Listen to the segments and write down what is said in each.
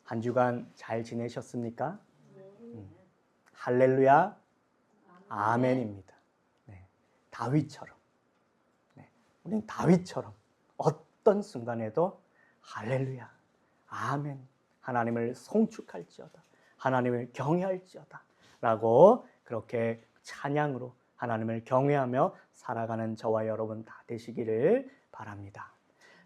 한 주간 잘 지내셨습니까? 할렐루야, 아멘입니다. 네, 다윗처럼, 우리는 다윗처럼 어떤 순간에도 할렐루야, 아멘, 하나님을 송축할지어다, 하나님을 경외할지어다 라고 그렇게 찬양으로 하나님을 경외하며 살아가는 저와 여러분 다 되시기를 바랍니다.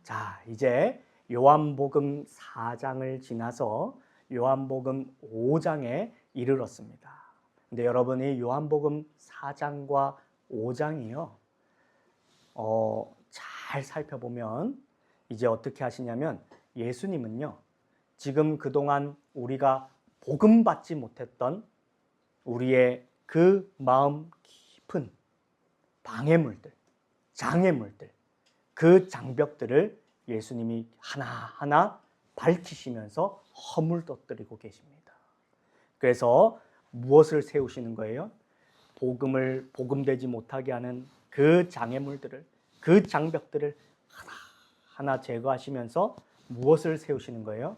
자, 이제 요한복음 4장을 지나서 요한복음 5장에 이르렀습니다. 근데 여러분이 요한복음 4장과 5장이요, 잘 살펴보면 이제 어떻게 하시냐면 예수님은요, 지금 그동안 우리가 복음 받지 못했던 우리의 그 마음 깊은 방해물들, 장애물들, 그 장벽들을 예수님이 하나하나 밝히시면서 허물떠뜨리고 계십니다. 그래서 무엇을 세우시는 거예요? 복음되지 못하게 하는 그 장애물들을, 그 장벽들을 하나하나 제거하시면서 무엇을 세우시는 거예요?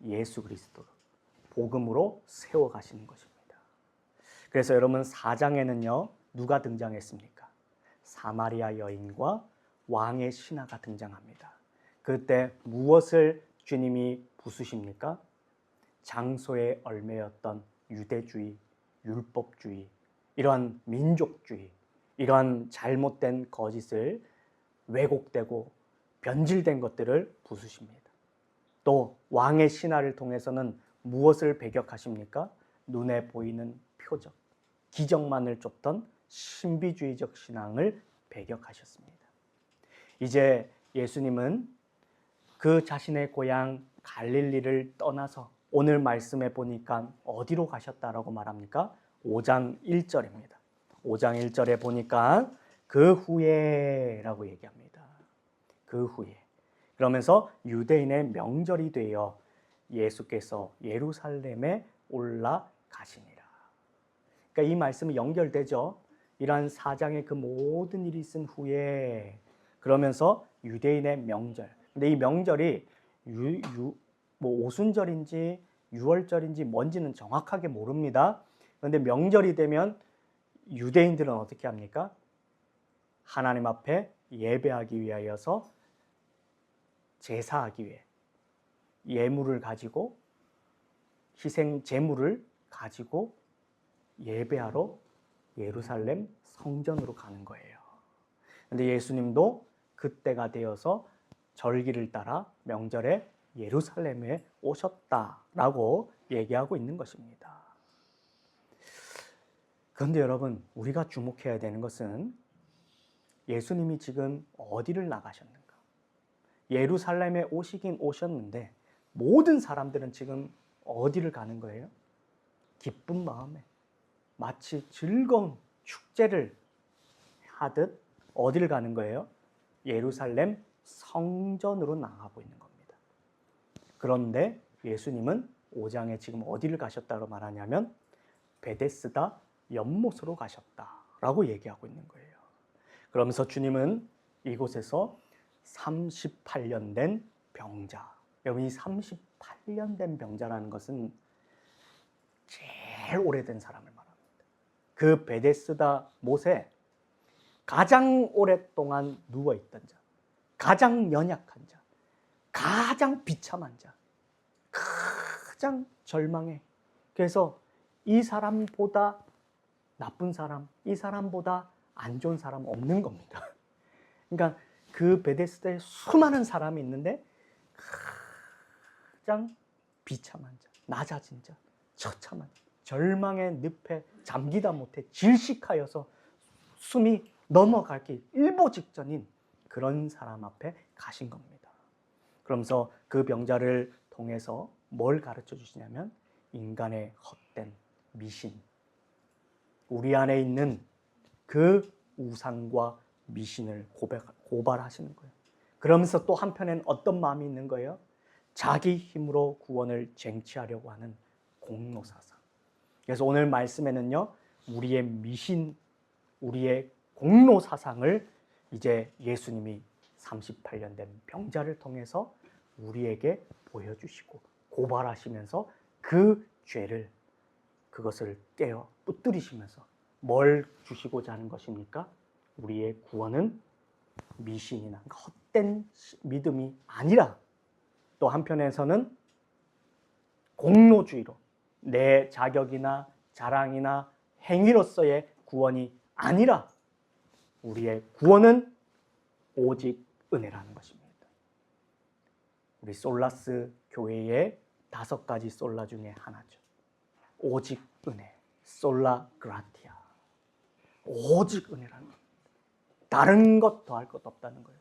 예수 그리스도로, 복음으로 세워가시는 것입니다. 그래서 여러분 4장에는요, 누가 등장했습니까? 사마리아 여인과 왕의 신하가 등장합니다. 그때 무엇을 주님이 부수십니까? 장소에 얽매였던 유대주의, 율법주의, 이러한 민족주의, 이러한 잘못된 거짓을, 왜곡되고 변질된 것들을 부수십니다. 또 왕의 신하를 통해서는 무엇을 배격하십니까? 눈에 보이는 표적, 기적만을 쫓던 신비주의적 신앙을 배격하셨습니다. 이제 예수님은 그 자신의 고향 갈릴리를 떠나서 오늘 말씀에 보니까 어디로 가셨다라고 말합니까? 5장 1절입니다. 5장 1절에 보니까 그 후에 라고 얘기합니다. 그 후에. 그러면서 유대인의 명절이 되어 예수께서 예루살렘에 올라가시니라. 그러니까 이 말씀이 연결되죠. 이러한 4장의 그 모든 일이 있은 후에, 그러면서 유대인의 명절. 근데 이 명절이 오순절인지 6월절인지 뭔지는 정확하게 모릅니다. 그런데 명절이 되면 유대인들은 어떻게 합니까? 하나님 앞에 예배하기 위하여서 제사하기 위해 예물을 가지고, 희생 제물을 가지고 예배하러 예루살렘 성전으로 가는 거예요. 근데 예수님도 그때가 되어서 절기를 따라 명절에 예루살렘에 오셨다라고 얘기하고 있는 것입니다. 그런데 여러분, 우리가 주목해야 되는 것은 예수님이 지금 어디를 나가셨는가? 예루살렘에 오시긴 오셨는데 모든 사람들은 지금 어디를 가는 거예요? 기쁜 마음에 마치 즐거운 축제를 하듯 어디를 가는 거예요? 예루살렘 성전으로 나가고 있는 겁니다. 그런데 예수님은 5장에 지금 어디를 가셨다고 말하냐면 베데스다 연못으로 가셨다라고 얘기하고 있는 거예요. 그러면서 주님은 이곳에서 38년 된 병자, 여러분 이 38년 된 병자라는 것은 제일 오래된 사람을 말합니다. 그 베데스다 못에 가장 오랫동안 누워있던 자, 가장 연약한 자, 가장 비참한 자, 가장 절망해. 그래서 이 사람보다 나쁜 사람, 이 사람보다 안 좋은 사람 없는 겁니다. 그러니까 그 베데스다에 수많은 사람이 있는데 가장 비참한 자, 낮아진 자, 처참한 자, 절망의 늪에 잠기다 못해 질식하여서 숨이 넘어가기 일보 직전인 그런 사람 앞에 가신 겁니다. 그러면서 그 병자를 통해서 뭘 가르쳐 주시냐면 인간의 헛된 미신, 우리 안에 있는 그 우상과 미신을 고발하시는 거예요. 그러면서 또 한편엔 어떤 마음이 있는 거예요? 자기 힘으로 구원을 쟁취하려고 하는 공로사상. 그래서 오늘 말씀에는요, 우리의 미신, 우리의 공로사상을 이제 예수님이 38년 된 병자를 통해서 우리에게 보여주시고 고발하시면서 그 죄를 그것을 깨어 뿌뜨리시면서 뭘 주시고자 하는 것입니까? 우리의 구원은 미신이나 헛된 믿음이 아니라 또 한편에서는 공로주의로 내 자격이나 자랑이나 행위로서의 구원이 아니라 우리의 구원은 오직 은혜라는 것입니다. 우리 솔라스 교회의 5가지 솔라 중에 하나죠. 오직 은혜, 솔라 그라티아. 오직 은혜라는 겁니다. 다른 것 더할 것 없다는 거예요.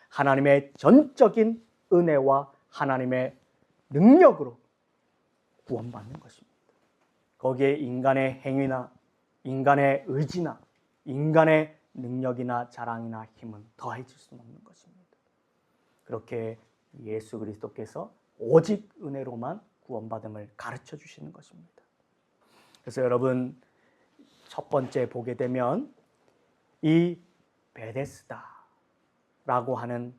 하나님의 전적인 은혜와 하나님의 능력으로 구원받는 것입니다. 거기에 인간의 행위나 인간의 의지나 인간의 능력이나 자랑이나 힘은 더해질 수는 없는 것입니다. 그렇게 예수 그리스도께서 오직 은혜로만 구원받음을 가르쳐 주시는 것입니다. 그래서 여러분 첫 번째 보게 되면 이 베데스다라고 하는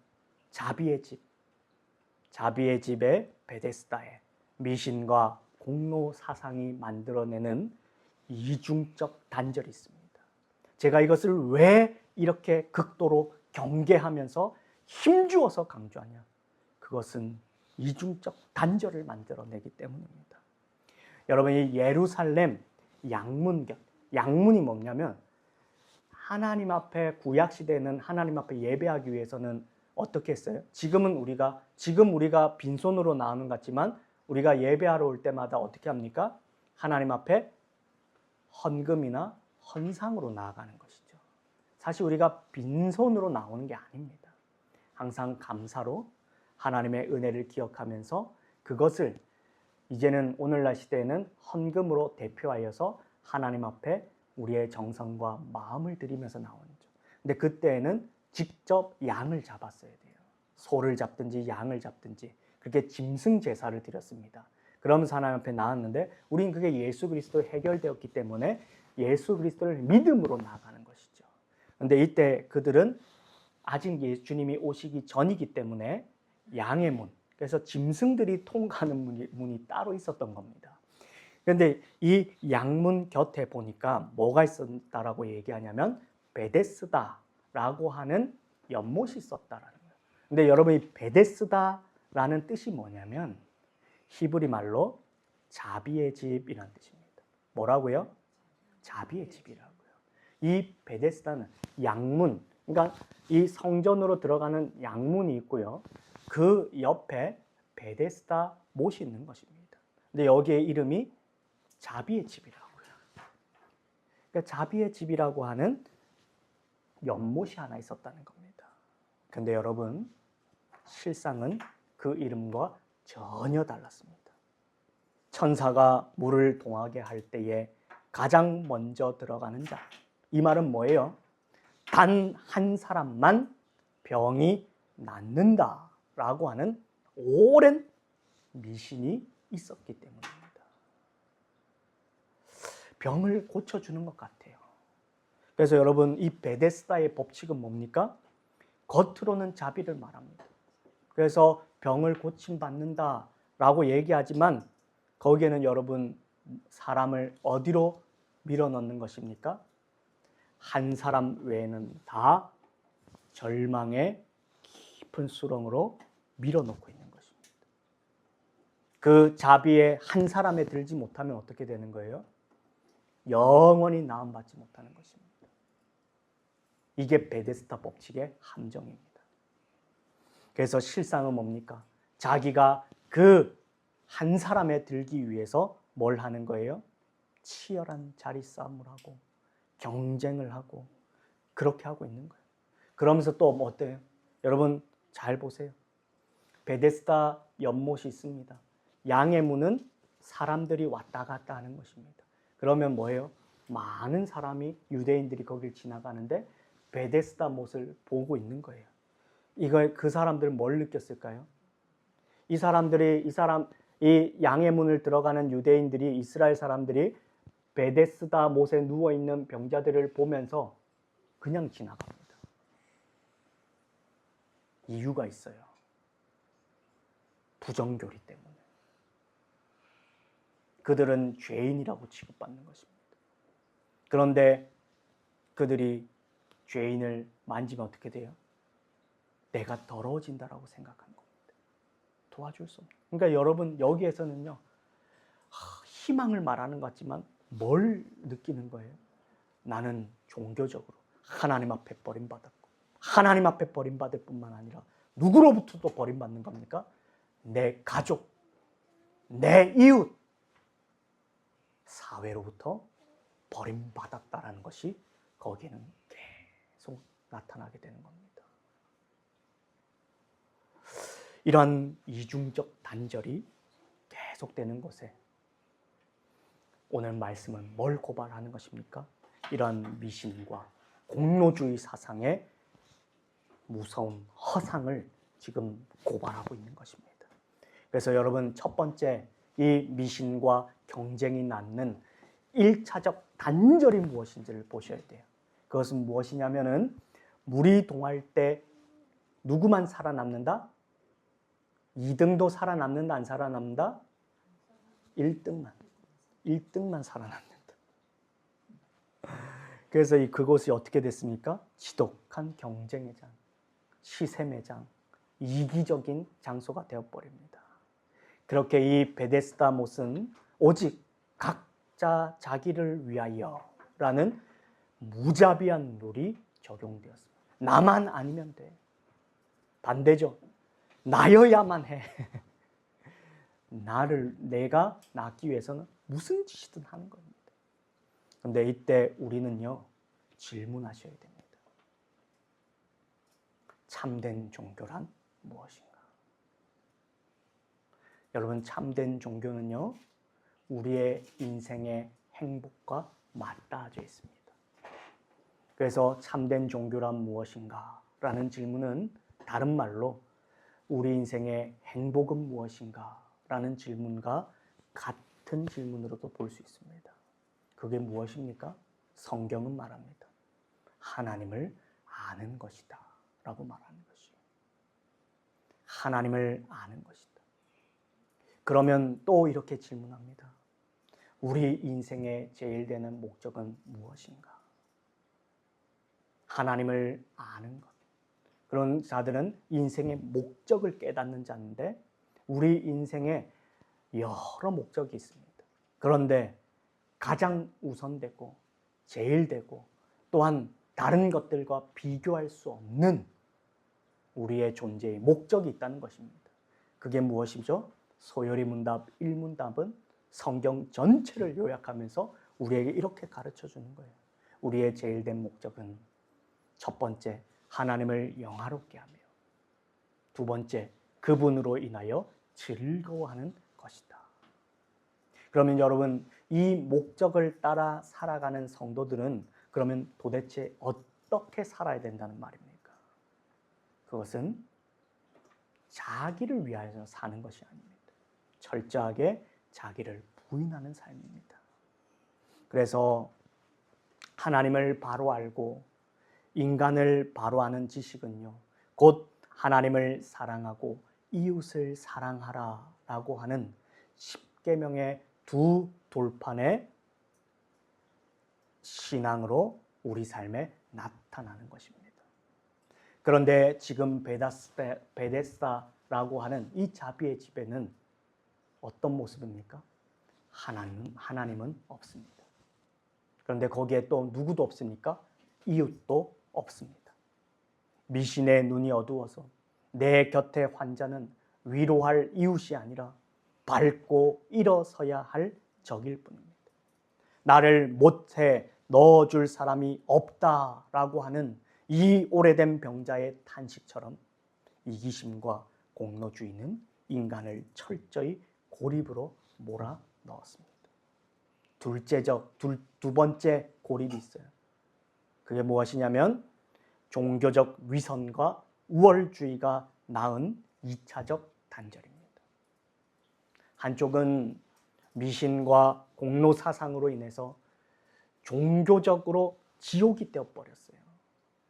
자비의 집의 베데스다에 미신과 공로 사상이 만들어내는 이중적 단절이 있습니다. 제가 이것을 왜 이렇게 극도로 경계하면서 힘주어서 강조하냐? 그것은 이중적 단절을 만들어내기 때문입니다. 여러분, 이 예루살렘 양문견, 양문이 뭐냐면 하나님 앞에 구약 시대에는 하나님 앞에 예배하기 위해서는 어떻게 했어요? 지금 우리가 빈손으로 나오는 것 같지만 우리가 예배하러 올 때마다 어떻게 합니까? 하나님 앞에 헌금이나 헌상으로 나아가는 것이죠. 사실 우리가 빈손으로 나오는 게 아닙니다. 항상 감사로 하나님의 은혜를 기억하면서 그것을 이제는 오늘날 시대에는 헌금으로 대표하여서 하나님 앞에 우리의 정성과 마음을 드리면서 나오죠. 근데 그때에는 직접 양을 잡았어야 돼요. 소를 잡든지 양을 잡든지 그렇게 짐승 제사를 드렸습니다. 그러면서 하나님 앞에 나왔는데 우리는 그게 예수 그리스도 해결되었기 때문에 예수 그리스도를 믿음으로 나아가는 것이죠. 그런데 이때 그들은 아직 예수님이 오시기 전이기 때문에 양의 문, 그래서 짐승들이 통과하는 문이 따로 있었던 겁니다. 그런데 이 양문 곁에 보니까 뭐가 있었다라고 얘기하냐면 베데스다라고 하는 연못이 있었다라는 거예요. 근데 여러분 이 베데스다라는 뜻이 뭐냐면 히브리 말로 자비의 집이라는 뜻입니다. 뭐라고요? 자비의 집이라고요. 이 베데스다는 양문, 그러니까 이 성전으로 들어가는 양문이 있고요. 그 옆에 베데스다 못이 있는 것입니다. 근데 여기에 이름이 자비의 집이라고요. 그러니까 자비의 집이라고 하는 연못이 하나 있었다는 겁니다. 근데 여러분 실상은 그 이름과 전혀 달랐습니다. 천사가 물을 동하게 할 때에 가장 먼저 들어가는 자. 이 말은 뭐예요? 단 한 사람만 병이 낫는다라고 하는 오랜 미신이 있었기 때문입니다. 병을 고쳐주는 것 같아요. 그래서 여러분 이 베데스다의 법칙은 뭡니까? 겉으로는 자비를 말합니다. 그래서 병을 고침받는다라고 얘기하지만 거기에는 여러분 사람을 어디로 밀어넣는 것입니까? 한 사람 외에는 다 절망의 깊은 수렁으로 밀어넣고 있는 것입니다. 그 자비에 한 사람에 들지 못하면 어떻게 되는 거예요? 영원히 나음받지 못하는 것입니다. 이게 베데스다 법칙의 함정입니다. 그래서 실상은 뭡니까? 자기가 그 한 사람에 들기 위해서 뭘 하는 거예요? 치열한 자리싸움을 하고 경쟁을 하고 그렇게 하고 있는 거예요. 그러면서 또 뭐 어때요? 여러분 잘 보세요. 베데스다 연못이 있습니다. 양의 문은 사람들이 왔다 갔다 하는 것입니다. 그러면 뭐예요? 많은 사람이 유대인들이 거길 지나가는데 베데스다 못을 보고 있는 거예요. 그 사람들은 뭘 느꼈을까요? 이 양의 문을 들어가는 유대인들이 이스라엘 사람들이 베데스다 못에 누워 있는 병자들을 보면서 그냥 지나갑니다. 이유가 있어요. 부정교리 때문에. 그들은 죄인이라고 취급받는 것입니다. 그런데 그들이 죄인을 만지면 어떻게 돼요? 내가 더러워진다라고 생각하는 겁니다. 도와줄 수 없는. 그러니까 여러분 여기에서는요, 희망을 말하는 것 같지만 뭘 느끼는 거예요? 나는 종교적으로 하나님 앞에 버림받았고, 하나님 앞에 버림받을 뿐만 아니라 누구로부터도 버림받는 겁니까? 내 가족, 내 이웃, 사회로부터 버림받았다라는 것이 거기에는 계속 나타나게 되는 겁니다. 이러한 이중적 단절이 계속되는 곳에 오늘 말씀은 뭘 고발하는 것입니까? 이러한 미신과 공로주의 사상의 무서운 허상을 지금 고발하고 있는 것입니다. 그래서 여러분 첫 번째 이 미신과 경쟁이 낳는 1차적 단절이 무엇인지를 보셔야 돼요. 그것은 무엇이냐면은 물이 동할 때 누구만 살아남는다? 2등도 살아남는다, 안 살아남는다? 1등만 살아남는다. 그래서 그곳이 어떻게 됐습니까? 지독한 경쟁의 장, 시샘의 장, 이기적인 장소가 되어버립니다. 그렇게 이 베데스다 못은 오직 각자 자기를 위하여라는 무자비한 룰이 적용되었습니다. 나만 아니면 돼. 반대죠. 나여야만 해. 내가 낫기 위해서는 무슨 짓이든 하는 겁니다. 그런데 이때 우리는요, 질문하셔야 됩니다. 참된 종교란 무엇인가? 여러분, 참된 종교는요, 우리의 인생의 행복과 맞닿아져 있습니다. 그래서 참된 종교란 무엇인가? 라는 질문은 다른 말로 우리 인생의 행복은 무엇인가? 라는 질문과 같은 질문으로도 볼 수 있습니다. 그게 무엇입니까? 성경은 말합니다. 하나님을 아는 것이다 라고 말하는 것이에요. 하나님을 아는 것이다. 그러면 또 이렇게 질문합니다. 우리 인생의 제일 되는 목적은 무엇인가? 하나님을 아는 것. 그런 자들은 인생의 목적을 깨닫는 자인데 우리 인생에 여러 목적이 있습니다. 그런데 가장 우선되고 제일 되고 또한 다른 것들과 비교할 수 없는 우리의 존재의 목적이 있다는 것입니다. 그게 무엇이죠? 소요리 문답 1문답은 성경 전체를 요약하면서 우리에게 이렇게 가르쳐 주는 거예요. 우리의 제일 된 목적은 첫 번째, 하나님을 영화롭게 하며 두 번째, 그분으로 인하여 즐거워하는 것이다. 그러면 여러분, 이 목적을 따라 살아가는 성도들은 그러면 도대체 어떻게 살아야 된다는 말입니까? 그것은 자기를 위하여 사는 것이 아닙니다. 철저하게 자기를 부인하는 삶입니다. 그래서 하나님을 바로 알고 인간을 바로 아는 지식은요, 곧 하나님을 사랑하고 이웃을 사랑하라 라고 하는 10계명의 두 돌판의 신앙으로 우리 삶에 나타나는 것입니다. 그런데 지금 베데스다라고 하는 이 자비의 집에는 어떤 모습입니까? 하나님은 없습니다. 그런데 거기에 또 누구도 없습니까? 이웃도 없습니다. 미신의 눈이 어두워서 내 곁에 환자는 위로할 이웃이 아니라 밟고 일어서야 할 적일 뿐입니다. 나를 못해 넣어줄 사람이 없다라고 하는 이 오래된 병자의 탄식처럼 이기심과 공로주의는 인간을 철저히 고립으로 몰아 넣었습니다. 두 번째 고립이 있어요. 그게 무엇이냐면 종교적 위선과 우월주의가 낳은 2차적 단절입니다. 한쪽은 미신과 공로 사상으로 인해서 종교적으로 지옥이 되어버렸어요.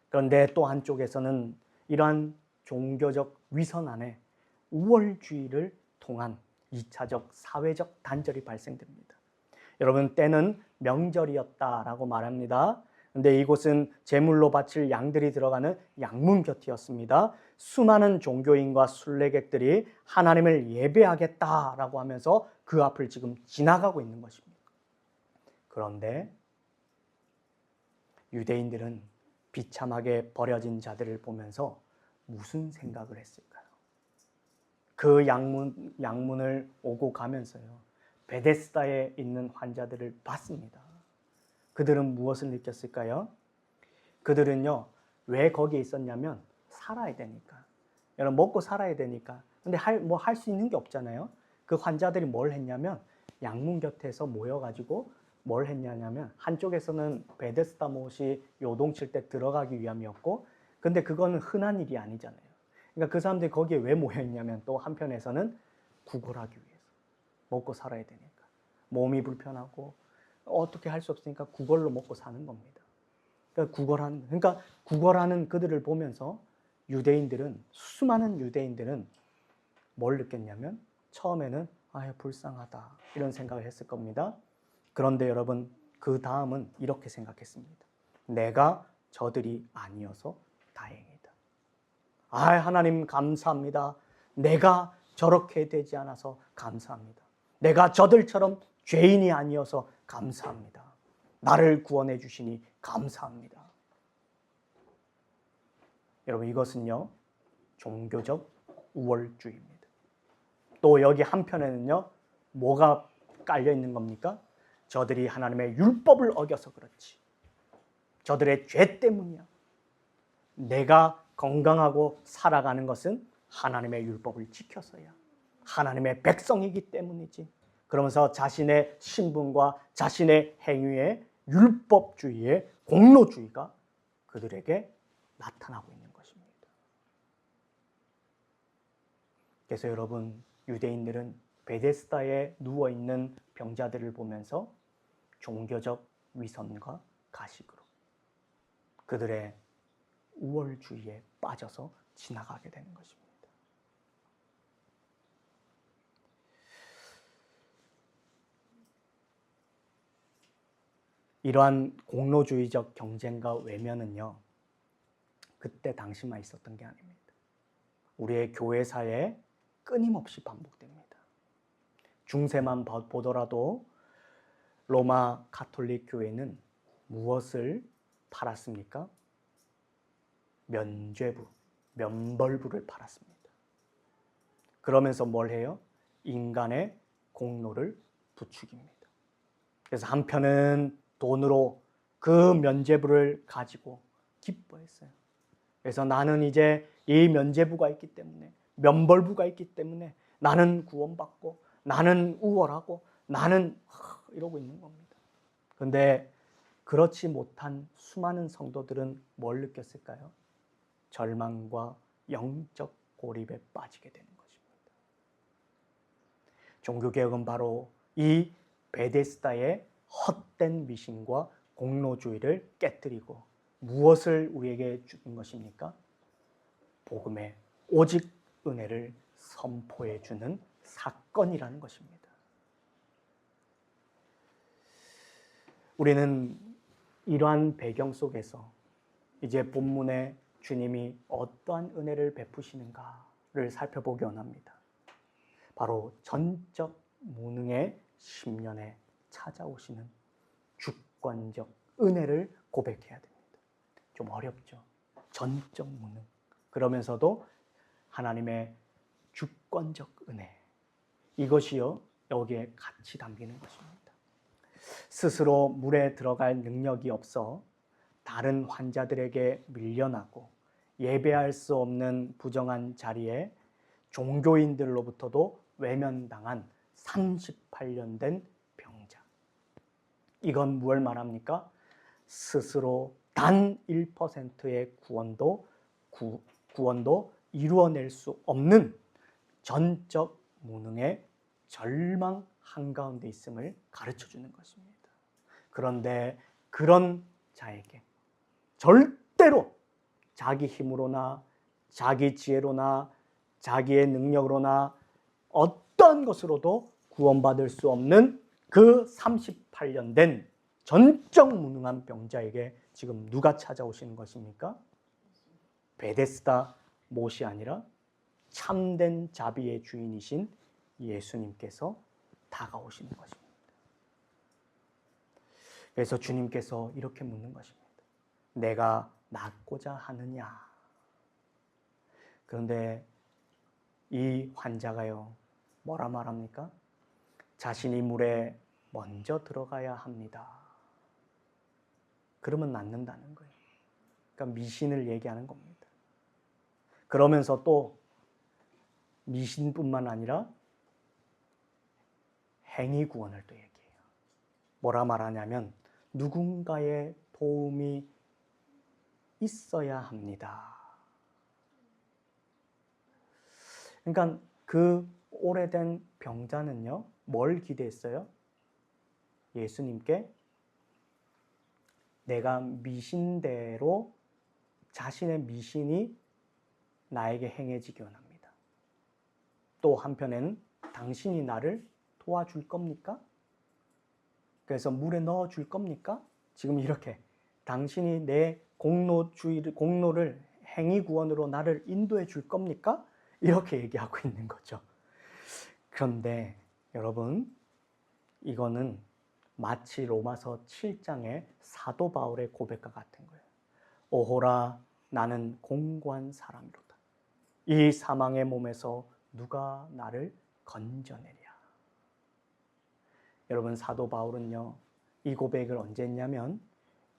그런데 또 한쪽에서는 이러한 종교적 위선 안에 우월주의를 통한 2차적 사회적 단절이 발생됩니다. 여러분, 때는 명절이었다라고 말합니다. 근데 이곳은 제물로 바칠 양들이 들어가는 양문 곁이었습니다. 수많은 종교인과 순례객들이 하나님을 예배하겠다라고 하면서 그 앞을 지금 지나가고 있는 것입니다. 그런데 유대인들은 비참하게 버려진 자들을 보면서 무슨 생각을 했을까요? 그 양문을 오고 가면서요, 베데스다에 있는 환자들을 봤습니다. 그들은 무엇을 느꼈을까요? 그들은요, 왜 거기에 있었냐면 살아야 되니까. 여러분, 먹고 살아야 되니까. 근데 뭐 할 수 있는 게 없잖아요. 그 환자들이 뭘 했냐면 양문 곁에서 모여가지고 뭘 했냐면, 한쪽에서는 베데스다 못이 요동칠 때 들어가기 위함이었고, 근데 그거는 흔한 일이 아니잖아요. 그러니까 그 사람들이 거기에 왜 모여 있냐면, 또 한편에서는 구걸하기 위해서. 먹고 살아야 되니까. 몸이 불편하고 어떻게 할 수 없으니까 구걸로 먹고 사는 겁니다. 그러니까 구걸하는 그들을 보면서 수많은 유대인들은 뭘 느꼈냐면, 처음에는 아유 불쌍하다 이런 생각을 했을 겁니다. 그런데 여러분, 그 다음은 이렇게 생각했습니다. 내가 저들이 아니어서 다행이다. 하나님 감사합니다. 내가 저렇게 되지 않아서 감사합니다. 내가 저들처럼 죄인이 아니어서 감사합니다. 나를 구원해 주시니 감사합니다. 여러분, 이것은요, 종교적 우월주의입니다. 또 여기 한편에는요, 뭐가 깔려 있는 겁니까? 저들이 하나님의 율법을 어겨서 그렇지. 저들의 죄 때문이야. 내가 건강하고 살아가는 것은 하나님의 율법을 지켜서야. 하나님의 백성이기 때문이지. 그러면서 자신의 신분과 자신의 행위의 율법주의의 공로주의가 그들에게 나타나고 있는 것입니다. 그래서 여러분, 유대인들은 베데스다에 누워있는 병자들을 보면서 종교적 위선과 가식으로 그들의 우월주의에 빠져서 지나가게 되는 것입니다. 이러한 공로주의적 경쟁과 외면은요, 그때 당시만 있었던 게 아닙니다. 우리의 교회사에 끊임없이 반복됩니다. 중세만 보더라도 로마 가톨릭 교회는 무엇을 팔았습니까? 면죄부, 면벌부를 팔았습니다. 그러면서 뭘 해요? 인간의 공로를 부추깁니다. 그래서 한편은 돈으로 그 면죄부를 가지고 기뻐했어요. 그래서 나는 이제 이 면죄부가 있기 때문에, 면벌부가 있기 때문에 나는 구원받고 나는 우월하고 나는 이러고 있는 겁니다. 그런데 그렇지 못한 수많은 성도들은 뭘 느꼈을까요? 절망과 영적 고립에 빠지게 되는 것입니다. 종교개혁은 바로 이 베데스다의 헛된 미신과 공로주의를 깨뜨리고 무엇을 우리에게 주는 것입니까? 복음의 오직 은혜를 선포해 주는 사건이라는 것입니다. 우리는 이러한 배경 속에서 이제 본문에 주님이 어떠한 은혜를 베푸시는가를 살펴보기 원합니다. 바로 전적 무능의 10년에 찾아오시는 주권적 은혜를 고백해야 됩니다. 좀 어렵죠. 전적 무능. 그러면서도 하나님의 주권적 은혜. 이것이요, 여기에 같이 담기는 것입니다. 스스로 물에 들어갈 능력이 없어 다른 환자들에게 밀려나고 예배할 수 없는 부정한 자리에 종교인들로부터도 외면당한 38년 된 병자. 이건 무엇을 말합니까? 스스로 단 1%의 구원도 이루어낼 수 없는 전적 무능의 절망 한가운데 있음을 가르쳐주는 것입니다. 그런데 그런 자에게 절대로 자기 힘으로나 자기 지혜로나 자기의 능력으로나 어떤 것으로도 구원받을 수 없는 그 38년 된 전적 무능한 병자에게 지금 누가 찾아오시는 것입니까? 베데스다 못이 아니라 참된 자비의 주인이신 예수님께서 다가오시는 것입니다. 그래서 주님께서 이렇게 묻는 것입니다. 내가 낫고자 하느냐? 그런데 이 환자가요, 뭐라 말합니까? 자신이 물에 먼저 들어가야 합니다. 그러면 낫는다는 거예요. 그러니까 미신을 얘기하는 겁니다. 그러면서 또 미신뿐만 아니라 행위 구원을 또 얘기해요. 뭐라 말하냐면 누군가의 도움이 있어야 합니다. 그러니까 그 오래된 병자는요, 뭘 기대했어요? 예수님께 내가 미신대로 자신의 미신이 나에게 행해지기 원합니다. 또 한편에는 당신이 나를 도와줄 겁니까? 그래서 물에 넣어 줄 겁니까? 지금 이렇게 당신이 내 공로를 행위 구원으로 나를 인도해 줄 겁니까? 이렇게 얘기하고 있는 거죠. 그런데 여러분, 이거는 마치 로마서 7장의 사도 바울의 고백과 같은 거예요. 오호라, 나는 공고한 사람이로다. 이 사망의 몸에서 누가 나를 건져내랴. 여러분, 사도 바울은요, 이 고백을 언제 했냐면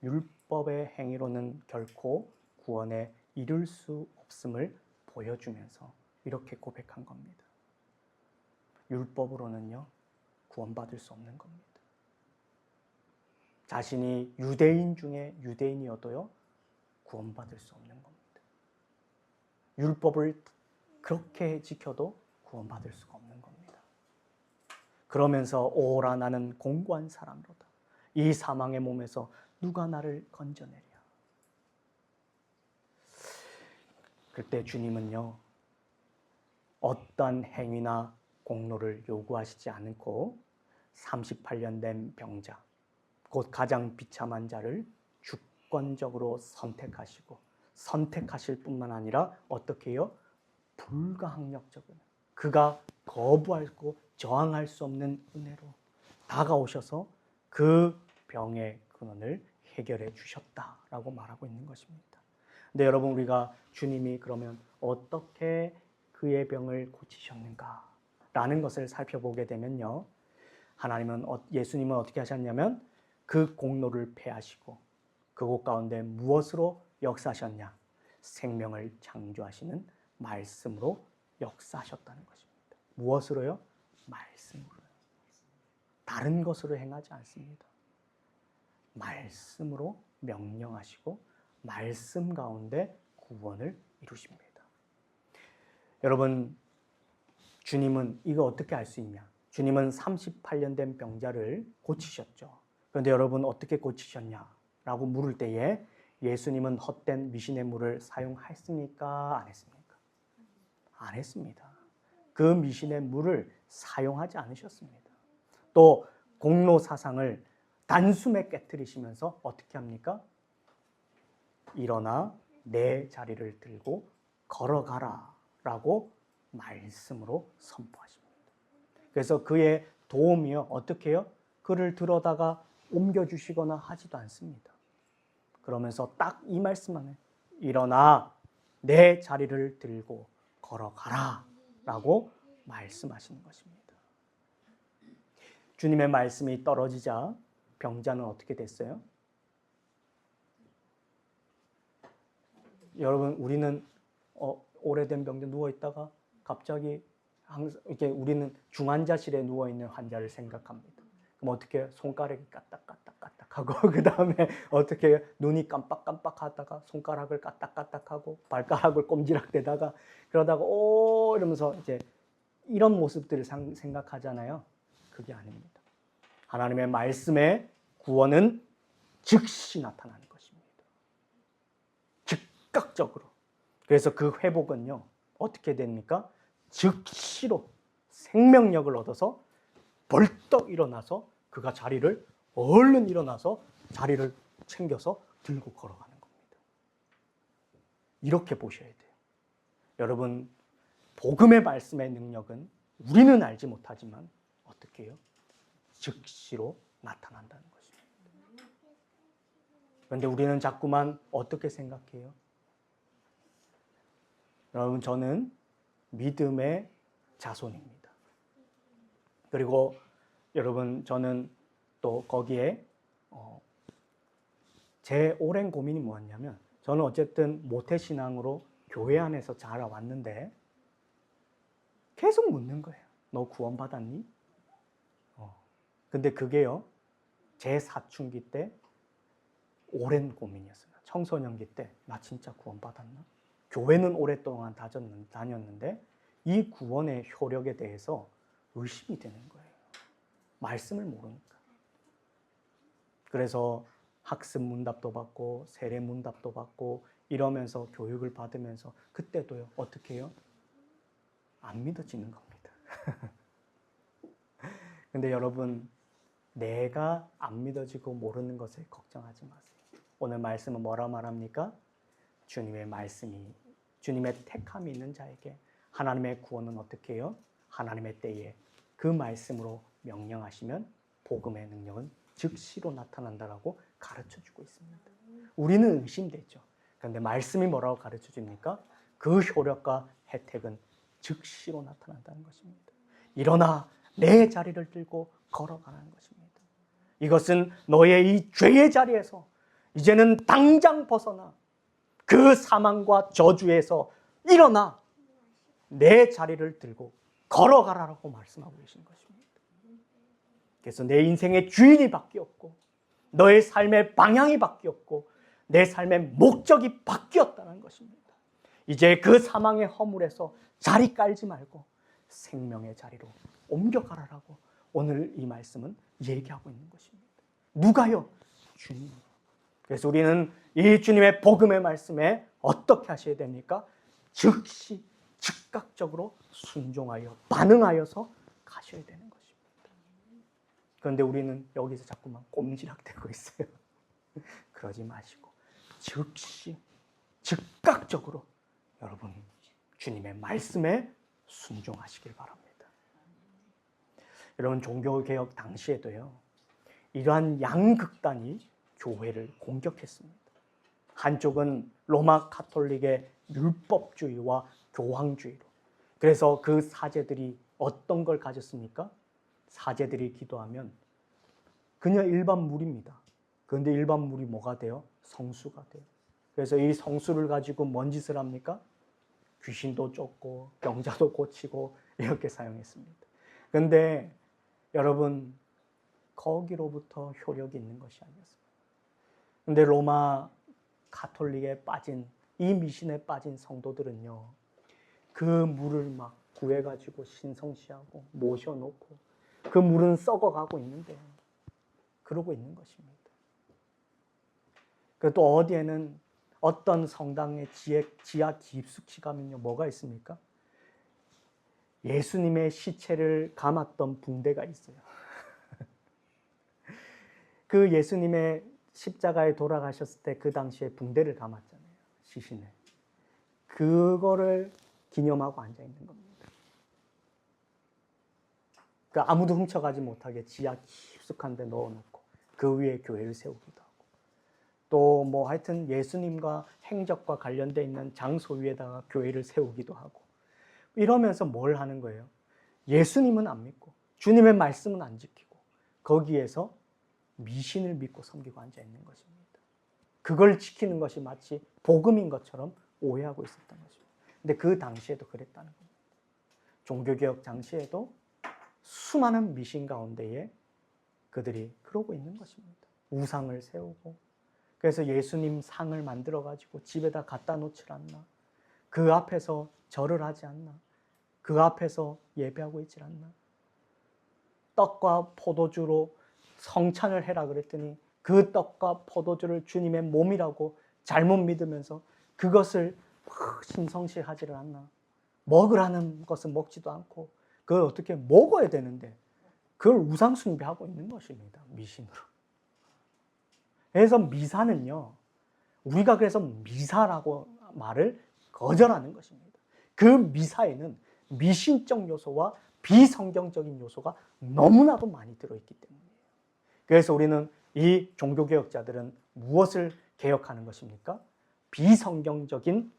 율법의 행위로는 결코 구원에 이룰 수 없음을 보여주면서 이렇게 고백한 겁니다. 율법으로는요, 구원받을 수 없는 겁니다. 자신이 유대인 중에 유대인이어도요, 구원받을 수 없는 겁니다. 율법을 그렇게 지켜도 구원받을 수가 없는 겁니다. 그러면서 오라, 나는 공고한 사람이로다. 이 사망의 몸에서 누가 나를 건져내랴. 그때 주님은요, 어떠한 행위나 공로를 요구하시지 않고 38년 된 병자, 곧 가장 비참한 자를 주권적으로 선택하시고, 선택하실 뿐만 아니라 어떻게 해요? 불가항력적으로 그가 거부하고 저항할 수 없는 은혜로 다가오셔서 그 병의 근원을 해결해 주셨다라고 말하고 있는 것입니다. 근데 여러분, 우리가 주님이 그러면 어떻게 그의 병을 고치셨는가 라는 것을 살펴보게 되면요, 예수님은 어떻게 하셨냐면 그 공로를 폐하시고 그곳 가운데 무엇으로 역사하셨냐? 생명을 창조하시는 말씀으로 역사하셨다는 것입니다. 무엇으로요? 말씀으로요. 다른 것으로 행하지 않습니다. 말씀으로 명령하시고 말씀 가운데 구원을 이루십니다. 여러분, 주님은 이거 어떻게 알 수 있냐? 주님은 38년 된 병자를 고치셨죠. 그런데 여러분, 어떻게 고치셨냐라고 물을 때에 예수님은 헛된 미신의 물을 사용했습니까? 안 했습니까? 안 했습니다. 그 미신의 물을 사용하지 않으셨습니다. 또 공로 사상을 단숨에 깨뜨리시면서 어떻게 합니까? 일어나 내 자리를 들고 걸어가라 라고 말씀으로 선포하십니다. 그래서 그의 도움이요, 어떻게 해요? 그를 들어다가 옮겨주시거나 하지도 않습니다. 그러면서 딱 이 말씀만 해요. 일어나 내 자리를 들고 걸어가라 라고 말씀하시는 것입니다. 주님의 말씀이 떨어지자 병자는 어떻게 됐어요? 여러분, 우리는 오래된 병자 누워있다가 갑자기 이렇게 우리는 중환자실에 누워있는 환자를 생각합니다. 그럼 어떻게 손가락이 까딱까딱까딱하고 그 다음에 어떻게 눈이 깜빡깜빡하다가 손가락을 까딱까딱하고 발가락을 꼼지락대다가 그러다가 이러면서 이제 이런 모습들을 생각하잖아요. 그게 아닙니다. 하나님의 말씀의 구원은 즉시 나타나는 것입니다. 즉각적으로. 그래서 그 회복은요, 어떻게 됩니까? 즉시로 생명력을 얻어서 벌떡 일어나서 그가 얼른 일어나서 자리를 챙겨서 들고 걸어가는 겁니다. 이렇게 보셔야 돼요. 여러분, 복음의 말씀의 능력은 우리는 알지 못하지만 어떻게 해요? 즉시로 나타난다는 것입니다. 그런데 우리는 자꾸만 어떻게 생각해요? 여러분, 저는 믿음의 자손입니다. 그리고 여러분, 저는 또 거기에 제 오랜 고민이 뭐였냐면, 저는 어쨌든 모태신앙으로 교회 안에서 자라왔는데 계속 묻는 거예요. 너 구원받았니? 근데 그게요, 제 사춘기 때 오랜 고민이었어요. 청소년기 때 나 진짜 구원받았나? 교회는 오랫동안 다녔는데 이 구원의 효력에 대해서 의심이 되는 거예요. 말씀을 모르니까. 그래서 학습 문답도 받고 세례 문답도 받고 이러면서 교육을 받으면서 그때도요, 어떻게 해요? 안 믿어지는 겁니다. 근데 여러분, 내가 안 믿어지고 모르는 것을 걱정하지 마세요. 오늘 말씀은 뭐라 말합니까? 주님의 말씀이, 주님의 택함이 있는 자에게 하나님의 구원은 어떻게 해요? 하나님의 때에 그 말씀으로 명령하시면 복음의 능력은 즉시로 나타난다라고 가르쳐주고 있습니다. 우리는 의심되죠. 그런데 말씀이 뭐라고 가르쳐줍니까? 그 효력과 혜택은 즉시로 나타난다는 것입니다. 일어나 내 자리를 들고 걸어가라는 것입니다. 이것은 너의 이 죄의 자리에서 이제는 당장 벗어나 그 사망과 저주에서 일어나 내 자리를 들고 걸어가라라고 말씀하고 계신 것입니다. 그래서 내 인생의 주인이 바뀌었고 너의 삶의 방향이 바뀌었고 내 삶의 목적이 바뀌었다는 것입니다. 이제 그 사망의 허물에서 자리 깔지 말고 생명의 자리로 옮겨가라라고 오늘 이 말씀은 얘기하고 있는 것입니다. 누가요? 주님. 그래서 우리는 이 주님의 복음의 말씀에 어떻게 하셔야 됩니까? 즉시 즉각적으로 순종하여 반응하여서 가셔야 되는 것입니다. 그런데 우리는 여기서 자꾸만 꼼지락대고 있어요. 그러지 마시고 즉시 즉각적으로 여러분 주님의 말씀에 순종하시길 바랍니다. 여러분, 종교개혁 당시에도요, 이러한 양극단이 교회를 공격했습니다. 한쪽은 로마 가톨릭의 율법주의와 교황주의로. 그래서 그 사제들이 어떤 걸 가졌습니까? 사제들이 기도하면 그냥 일반 물입니다. 그런데 일반 물이 뭐가 돼요? 성수가 돼요. 그래서 이 성수를 가지고 뭔 짓을 합니까? 귀신도 쫓고 병자도 고치고 이렇게 사용했습니다. 그런데 여러분, 거기로부터 효력이 있는 것이 아니었습니다. 그런데 로마 가톨릭에 빠진, 이 미신에 빠진 성도들은요, 그 물을 막 구해가지고 신성시하고 모셔놓고 그 물은 썩어가고 있는데 그러고 있는 것입니다. 또 어디에는 어떤 성당의 지하 깊숙이 가면요, 뭐가 있습니까? 예수님의 시체를 감았던 붕대가 있어요. 그 예수님의 십자가에 돌아가셨을 때 그 당시에 붕대를 감았잖아요. 시신에. 그거를 기념하고 앉아 있는 겁니다. 그러니까 아무도 훔쳐가지 못하게 지하 깊숙한 데 넣어놓고 그 위에 교회를 세우기도 하고 또 뭐 하여튼 예수님과 행적과 관련되어 있는 장소 위에다가 교회를 세우기도 하고 이러면서 뭘 하는 거예요? 예수님은 안 믿고 주님의 말씀은 안 지키고 거기에서 미신을 믿고 섬기고 앉아 있는 것입니다. 그걸 지키는 것이 마치 복음인 것처럼 오해하고 있었던 것입니다. 근데 그 당시에도 그랬다는 겁니다. 종교개혁 당시에도 수많은 미신 가운데에 그들이 그러고 있는 것입니다. 우상을 세우고 그래서 예수님 상을 만들어가지고 집에다 갖다 놓질 않나? 그 앞에서 절을 하지 않나? 그 앞에서 예배하고 있질 않나? 떡과 포도주로 성찬을 해라 그랬더니 그 떡과 포도주를 주님의 몸이라고 잘못 믿으면서 그것을 신성시하지를 않나? 먹으라는 것은 먹지도 않고 그걸 어떻게 먹어야 되는데 그걸 우상 숭배하고 있는 것입니다. 미신으로. 그래서 미사는요, 우리가 그래서 미사라고 말을 거절하는 것입니다. 그 미사에는 미신적 요소와 비성경적인 요소가 너무나도 많이 들어있기 때문이에요. 그래서 우리는 이 종교개혁자들은 무엇을 개혁하는 것입니까? 비성경적인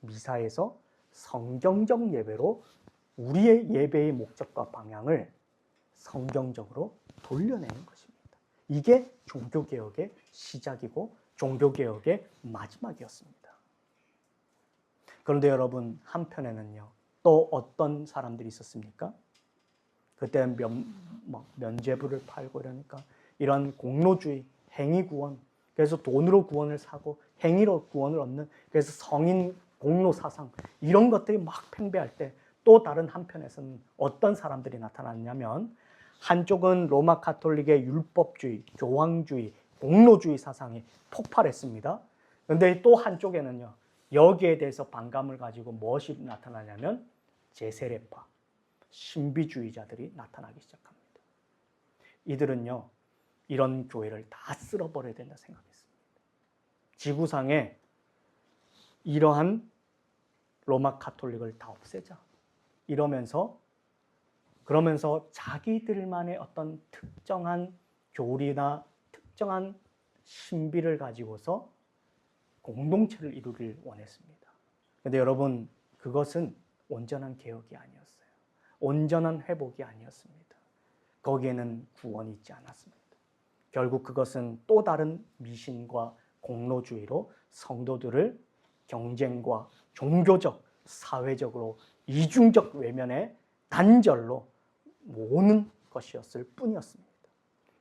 미사에서 성경적 예배로 우리의 예배의 목적과 방향을 성경적으로 돌려내는 것입니다. 이게 종교개혁의 시작이고 종교개혁의 마지막이었습니다. 그런데 여러분, 한편에는요, 또 어떤 사람들이 있었습니까? 그때 면죄부를 팔고 이러니까 이런 공로주의, 행위구원, 그래서 돈으로 구원을 사고 행위로 구원을 얻는, 그래서 성인 공로 사상, 이런 것들이 막 팽배할 때 또 다른 한편에서는 어떤 사람들이 나타났냐면, 한쪽은 로마 가톨릭의 율법주의, 교황주의, 공로주의 사상이 폭발했습니다. 그런데 또 한쪽에는요, 여기에 대해서 반감을 가지고 무엇이 나타나냐면 제세례파, 신비주의자들이 나타나기 시작합니다. 이들은요, 이런 교회를 다 쓸어버려야 된다 생각했습니다. 지구상에 이러한 로마 가톨릭을 다 없애자. 그러면서 자기들만의 어떤 특정한 교리나 특정한 신비를 가지고서 공동체를 이루길 원했습니다. 그런데 여러분, 그것은 온전한 개혁이 아니었어요. 온전한 회복이 아니었습니다. 거기에는 구원이 있지 않았습니다. 결국 그것은 또 다른 미신과 공로주의로 성도들을 경쟁과 종교적, 사회적으로 이중적 외면의 단절로 모으는 것이었을 뿐이었습니다.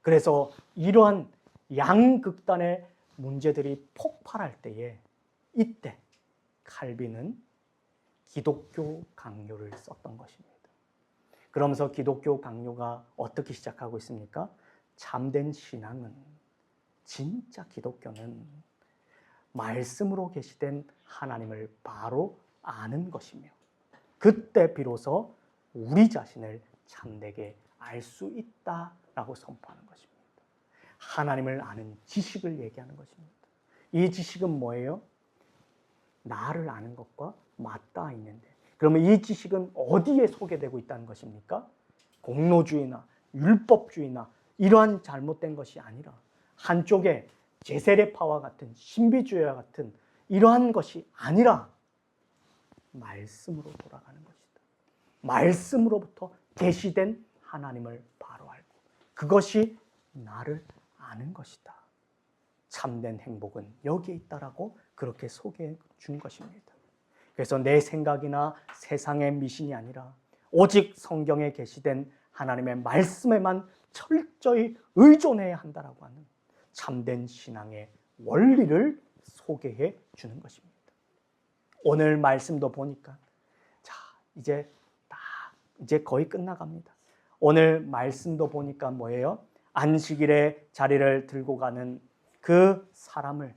그래서 이러한 양극단의 문제들이 폭발할 때에 이때 칼빈은 기독교 강요를 썼던 것입니다. 그러면서 기독교 강요가 어떻게 시작하고 있습니까? 참된 신앙은, 진짜 기독교는 말씀으로 계시된 하나님을 바로 아는 것이며, 그때 비로소 우리 자신을 참되게 알 수 있다라고 선포하는 것입니다. 하나님을 아는 지식을 얘기하는 것입니다. 이 지식은 뭐예요? 나를 아는 것과 맞닿아 있는데, 그러면 이 지식은 어디에 소개되고 있다는 것입니까? 공로주의나 율법주의나 이러한 잘못된 것이 아니라 한쪽에 제세례파와 같은 신비주의와 같은 이러한 것이 아니라 말씀으로 돌아가는 것이다. 말씀으로부터 계시된 하나님을 바로 알고 그것이 나를 아는 것이다. 참된 행복은 여기에 있다라고 그렇게 소개해 준 것입니다. 그래서 내 생각이나 세상의 미신이 아니라 오직 성경에 계시된 하나님의 말씀에만 철저히 의존해야 한다라고 하는 참된 신앙의 원리를 소개해 주는 것입니다. 오늘 말씀도 보니까 이제 거의 끝나갑니다. 오늘 말씀도 보니까 뭐예요? 안식일에 자리를 들고 가는 그 사람을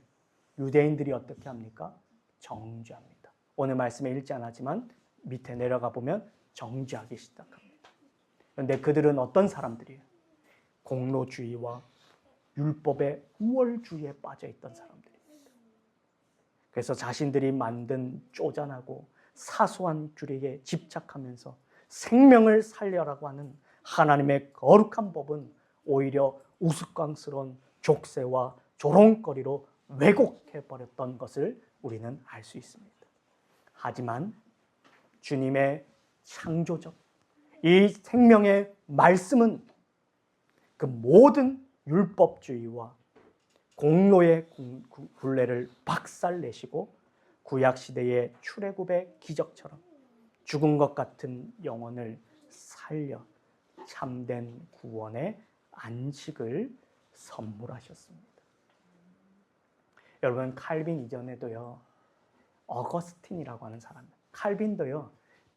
유대인들이 어떻게 합니까? 정죄합니다. 오늘 말씀에 읽지 않았지만 밑에 내려가 보면 정죄하기 시작합니다. 그런데 그들은 어떤 사람들이에요? 공로주의와 율법의 우월주의에 빠져있던 사람들입니다. 그래서 자신들이 만든 쪼잔하고 사소한 줄에 집착하면서 생명을 살려라고 하는 하나님의 거룩한 법은 오히려 우스꽝스러운 족쇄와 조롱거리로 왜곡해버렸던 것을 우리는 알 수 있습니다. 하지만 주님의 창조적 이 생명의 말씀은 그 모든 율법주의와 공로의 굴레를 박살내시고 구약시대의 출애굽의 기적처럼 죽은 것 같은 영혼을 살려 참된 구원의 안식을 선물하셨습니다. 여러분, 칼빈 이전에도요, 어거스틴이라고 하는 사람, 칼빈도요,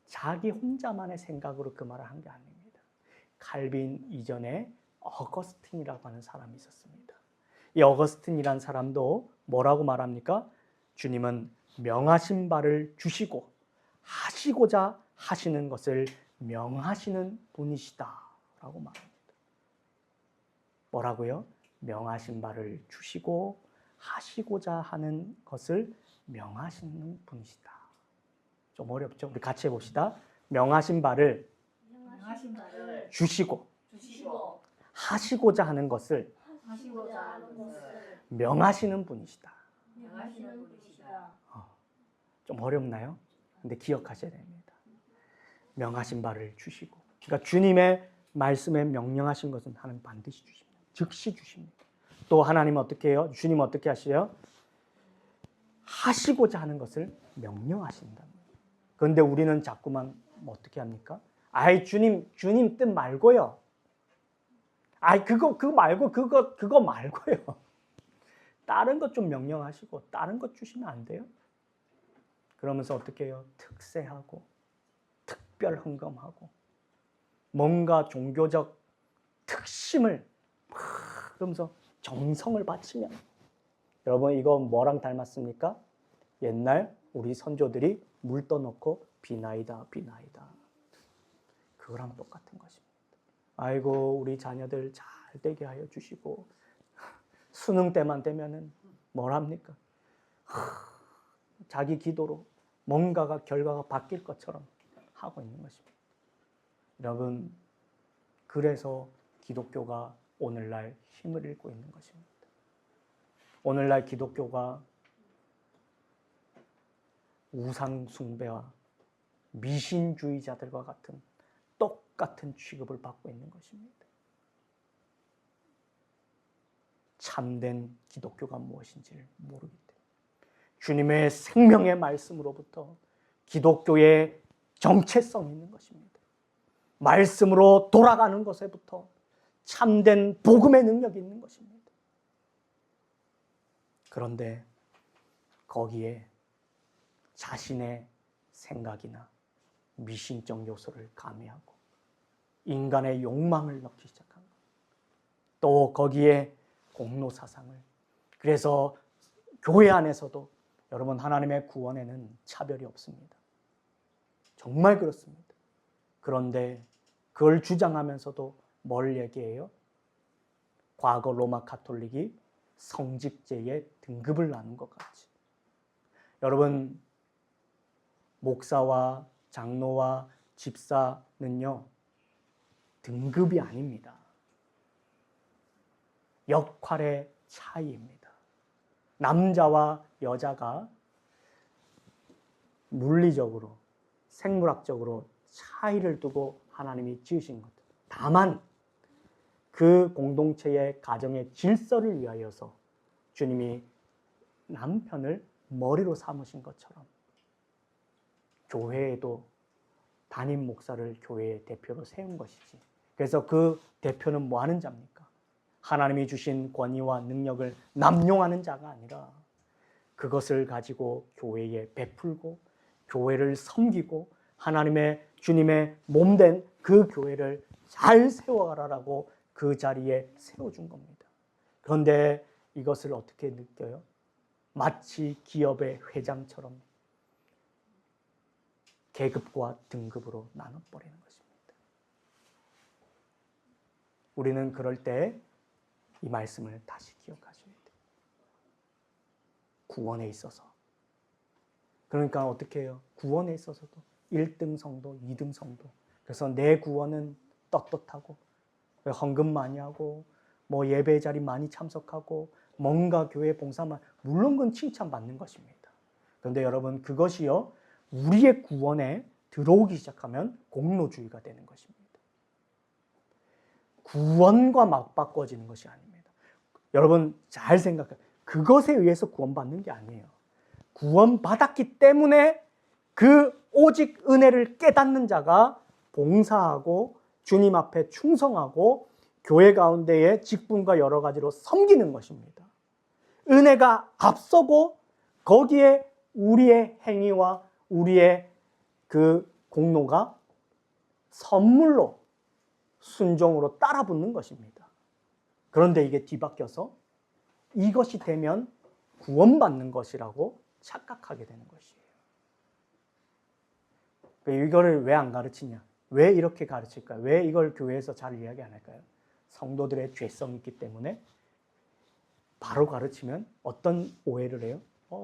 자기 혼자만의 생각으로 그 말을 한 게 아닙니다. 칼빈 이전에 어거스틴이라고 하는 사람이 있었습니다. 이 어거스틴이라는 사람도 뭐라고 말합니까? 주님은 명하신 바를 주시고 하시고자 하시는 것을 명하시는 분이시다라고 말합니다. 뭐라고요? 명하신 바를 주시고 하시고자 하는 것을 명하시는 분이시다. 좀 어렵죠? 우리 같이 해봅시다. 명하신 바를 주시고 하시고자 하는 것을 명하시는 분이시다. 좀 어렵나요? 근데 기억하셔야 됩니다. 명하신 바를 주시고, 그러니까 주님의 말씀에 명령하신 것은 하나님 반드시 주십니다. 즉시 주십니다. 또 하나님은 어떻게 해요? 주님은 어떻게 하시요? 하시고자 하는 것을 명령하신다. 그런데 우리는 자꾸만 어떻게 합니까? 아이 주님 뜻 말고요. 아이 그거 말고요. 다른 것 좀 명령하시고 다른 것 주시면 안 돼요? 그러면서 어떻게 해요? 특세하고 특별 헌금하고 뭔가 종교적 특심을 그러면서 정성을 바치면, 여러분 이거 뭐랑 닮았습니까? 옛날 우리 선조들이 물 떠놓고 비나이다 그거랑 똑같은 것입니다. 아이고 우리 자녀들 잘 되게 하여 주시고 수능 때만 되면은 뭘 합니까? 자기 기도로 뭔가가 결과가 바뀔 것처럼 하고 있는 것입니다. 여러분 그래서 기독교가 오늘날 힘을 잃고 있는 것입니다. 오늘날 기독교가 우상 숭배와 미신주의자들과 같은 똑같은 취급을 받고 있는 것입니다. 참된 기독교가 무엇인지를 모르기 때문에 주님의 생명의 말씀으로부터 기독교의 정체성이 있는 것입니다. 말씀으로 돌아가는 것에부터 참된 복음의 능력이 있는 것입니다. 그런데 거기에 자신의 생각이나 미신적 요소를 가미하고 인간의 욕망을 넣기 시작한 것. 또 거기에 공로사상을. 그래서 교회 안에서도 여러분 하나님의 구원에는 차별이 없습니다. 정말 그렇습니다. 그런데 그걸 주장하면서도 뭘 얘기해요? 과거 로마 가톨릭이 성직제의 등급을 나눈 것 같이. 여러분 목사와 장로와 집사는요 등급이 아닙니다. 역할의 차이입니다. 남자와 여자가 물리적으로 생물학적으로 차이를 두고 하나님이 지으신 것. 다만 그 공동체의 가정의 질서를 위하여서 주님이 남편을 머리로 삼으신 것처럼 교회에도 담임 목사를 교회의 대표로 세운 것이지. 그래서 그 대표는 뭐 하는 자입니까? 하나님이 주신 권위와 능력을 남용하는 자가 아니라 그것을 가지고 교회에 베풀고 교회를 섬기고 하나님의 주님의 몸된 그 교회를 잘 세워가라라고 그 자리에 세워준 겁니다. 그런데 이것을 어떻게 느껴요? 마치 기업의 회장처럼 계급과 등급으로 나눠버리는 것입니다. 우리는 그럴 때 이 말씀을 다시 기억하셔야 돼요. 구원에 있어서. 그러니까 어떻게 해요? 구원에 있어서도 1등 성도, 2등 성도. 그래서 내 구원은 떳떳하고 헌금 많이 하고 뭐 예배 자리 많이 참석하고 뭔가 교회 봉사만, 물론 그건 칭찬받는 것입니다. 그런데 여러분 그것이요 우리의 구원에 들어오기 시작하면 공로주의가 되는 것입니다. 구원과 맞바꿔지는 것이 아닙니다. 여러분 잘 생각해요. 그것에 의해서 구원받는 게 아니에요. 구원받았기 때문에 그 오직 은혜를 깨닫는 자가 봉사하고 주님 앞에 충성하고 교회 가운데의 직분과 여러 가지로 섬기는 것입니다. 은혜가 앞서고 거기에 우리의 행위와 우리의 그 공로가 선물로 순종으로 따라붙는 것입니다. 그런데 이게 뒤바뀌어서 이것이 되면 구원받는 것이라고 착각하게 되는 것이에요. 이거를 왜 안 가르치냐? 왜 이렇게 가르칠까요? 왜 이걸 교회에서 잘 이야기 안 할까요? 성도들의 죄성이 있기 때문에 바로 가르치면 어떤 오해를 해요?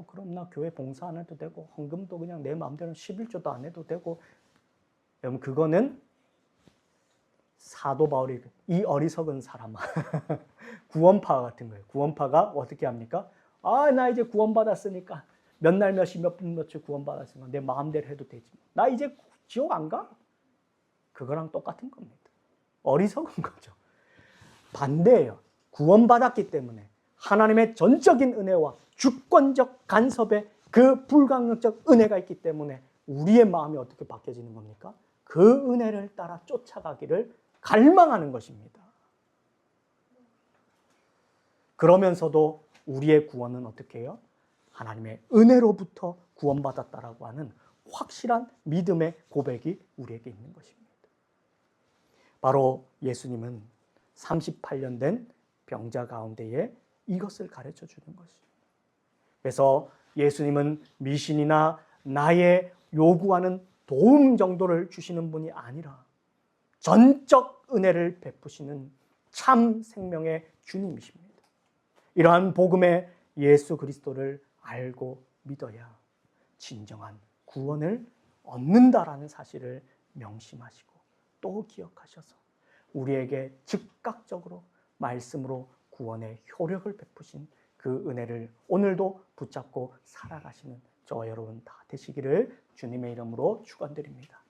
그럼 나 교회 봉사 안 해도 되고 헌금도 그냥 내 마음대로 11조도 안 해도 되고. 여러분 그거는 사도 바울이 이 어리석은 사람아 구원파 같은 거예요. 구원파가 어떻게 합니까? 나 이제 구원받았으니까 몇 날 몇시 몇 분 며칠 구원받았으니까 내 마음대로 해도 되지. 나 이제 지옥 안 가? 그거랑 똑같은 겁니다. 어리석은 거죠. 반대예요. 구원받았기 때문에 하나님의 전적인 은혜와 주권적 간섭의 그 불가항력적 은혜가 있기 때문에 우리의 마음이 어떻게 바뀌어지는 겁니까? 그 은혜를 따라 쫓아가기를 갈망하는 것입니다. 그러면서도 우리의 구원은 어떻게 해요? 하나님의 은혜로부터 구원받았다라고 하는 확실한 믿음의 고백이 우리에게 있는 것입니다. 바로 예수님은 38년 된 병자 가운데에 이것을 가르쳐 주는 것입니다. 그래서 예수님은 미신이나 나의 요구하는 도움 정도를 주시는 분이 아니라 전적 은혜를 베푸시는 참 생명의 주님이십니다. 이러한 복음의 예수 그리스도를 알고 믿어야 진정한 구원을 얻는다라는 사실을 명심하시고 또 기억하셔서 우리에게 즉각적으로 말씀으로 구원의 효력을 베푸신 그 은혜를 오늘도 붙잡고 살아가시는 저와 여러분 다 되시기를 주님의 이름으로 축원드립니다.